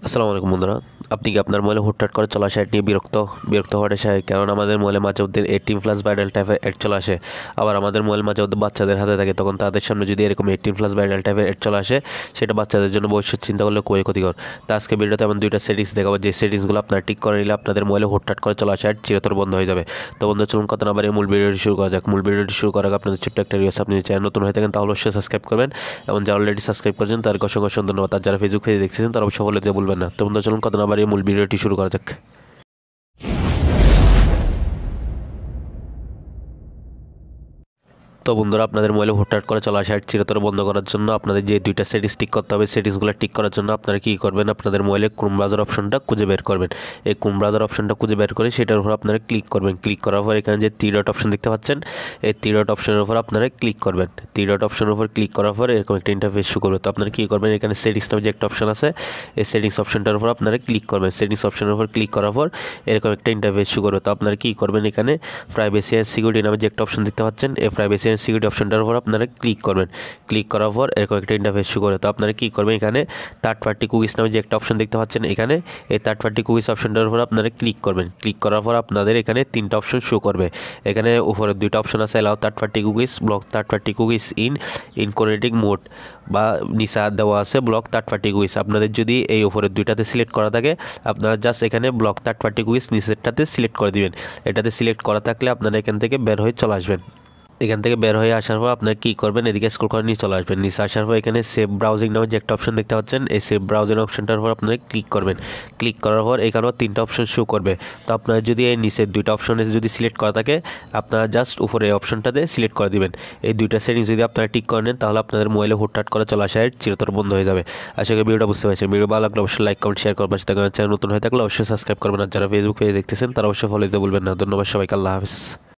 আসসালামু আলাইকুম বন্ধুরা। আপনি কি আপনার মোবাইলে হুটহাট করে চলা আসে অ্যাড নিয়ে বিরক্ত হওয়ার সাথে? কারণ আমাদের মোবাইলে মাঝে মধ্যে 18+ ভাইরাল টাইপের অ্যাড চলে আসে। আবার আমাদের মোবাইল মাঝে মধ্যে বাচ্চাদের হাতে থাকে, তখন তাদের সামনে যদি এরকম 18+ ভাইরাল টাইপের অ্যাড চলে আসে, সেটা বাচ্চাদের জন্য ভবিষ্যৎ চিন্তা করলে খুবই ক্ষতিকর। তো আজকে ভিডিওতে এমন দুইটা সেটিংস দেখাবো, যে সেটিংসগুলো আপনারা ঠিক করে নিলে আপনাদের মোবাইলে হুটহাট করে চলা আসে অ্যাড চিরতর বন্ধ হয়ে যাবে। তো বন্ধু, চলুন কথা না বাড়িয়ে মূল ভিডিওটি শুরু করা যাক। মূল ভিডিওটি শুরু করার আগে আপনাদের ছোট্ট একটা রিকোয়েস্ট, আপনি যদি চ্যানেল নতুন হয়ে থাকেন তাহলে অবশ্যই সাবস্ক্রাইব করবেন, এবং যারা অলরেডি সাবস্ক্রাইব করেছেন তাদেরকে অসংখ্য ধন্যবাদ। আর যারা ফেসবুক পেজে দেখতেছেন তারা অবশ্যই ফলো দিতে ভুলবেন না। তো বন্ধু, চলুন কথা না বাড়িয়ে মূল ভিডিওটি শুরু করা যাক। তো বন্ধুরা, আপনাদের মোবাইলে হুটহাট করে চলা আসা চিরতরে বন্ধ করার জন্য আপনাদের যে দুইটা সেটিংস ঠিক করতে হবে, সেটিংসগুলো ঠিক করার জন্য আপনারা কী করবেন, আপনাদের মোবাইলে ক্রোম ব্রাউজার অপশনটা খুঁজে বের করবেন। এই ক্রোম ব্রাউজার অপশনটা খুঁজে বের করে সেটার উপর আপনারা ক্লিক করবেন। ক্লিক করার পর এখানে যে 3 ডট অপশন দেখতে পাচ্ছেন, এই 3 ডট অপশনের উপর আপনারা ক্লিক করবেন। 3 ডট অপশনের উপর ক্লিক করার পর এরকম একটা ইন্টারফেস শো করবে। তো আপনারা কী করবেন, এখানে সেটিংস নামে যে একটা অপশন আছে, এই সেটিংস অপশনটার উপর আপনারা ক্লিক করবেন। সেটিংস অপশনের উপর ক্লিক করার পর এরকম একটা ইন্টারফেস শো করবে। তো আপনারা কী করবেন, এখানে প্রাইভেসি অ্যান্ড সিকিউরিটি নামে যে একটা অপশন দেখতে পাচ্ছেন, এই প্রাইভেসি অ্যান্ড সিকিউরিটি অপশনটার উপর আপনারা ক্লিক করবেন। ক্লিক করার পর এরকম একটা ইন্টারফেস শো করে। তো আপনারা কী করবেন, এখানে থার্ড পার্টি কুকিজ নামে যে একটা অপশন দেখতে পাচ্ছেন, এখানে এই থার্ড পার্টি কুকিজ অপশনটার উপর আপনারা ক্লিক করবেন। ক্লিক করার পর আপনাদের এখানে 3টা অপশন শো করবে। এখানে উপরে 2টা অপশন আছে, allow third party cookies, block third party cookies in incognito mode, বা নিচা দেওয়া আছে ব্লক থার্ড পার্টি কুকিজ। আপনাদের যদি এই উপরের 2টাতে সিলেক্ট করা থাকে, আপনারা জাস্ট এখানে ব্লক থার্ড পার্টি কুকিজ নিচেরটাতে সিলেক্ট করে দিবেন। এটাতে সিলেক্ট করা থাকলে আপনারা এখান থেকে বের হয়ে চলে আসবেন। এখান থেকে বের হয়ে আসার পর আপনারা কী করবেন, এদিকে স্ক্রল করে নিয়ে চলে আসবেন। নিচে আসার পর এখানে সেভ ব্রাউজিং নামে যে একটা অপশন দেখতে পাচ্ছেন, এই সেভ ব্রাউজিং অপশনটার উপর আপনারা ক্লিক করবেন। ক্লিক করার পর এখানেও 3টা অপশন শো করবে। তো আপনারা যদি এই নিচের 2টা অপশনে যদি সিলেক্ট করা থাকে, আপনারা জাস্ট উপরে এই অপশনটাতে সিলেক্ট করে দিবেন। এই 2টা সেটিংস যদি আপনারা ঠিক করে নেন, তাহলে আপনাদের মোবাইলে হুটহাট করে চলা আসা চিরতর বন্ধ হয়ে যাবে। আশা করি ভিডিওটা বুঝতে পারছেন। ভিডিও ভালো লাগলে অবশ্যই লাইক কমেন্ট শেয়ার করবেন। চ্যানেল নতুন হয়ে থাকলে অবশ্যই সাবস্ক্রাইব করবেন। আর যারা ফেসবুক পেজে দেখতেছেন তারা অবশ্যই ফলো দিতে ভুলবেন না। ধন্যবাদ সবাইকে। আল্লাহ হাফিজ।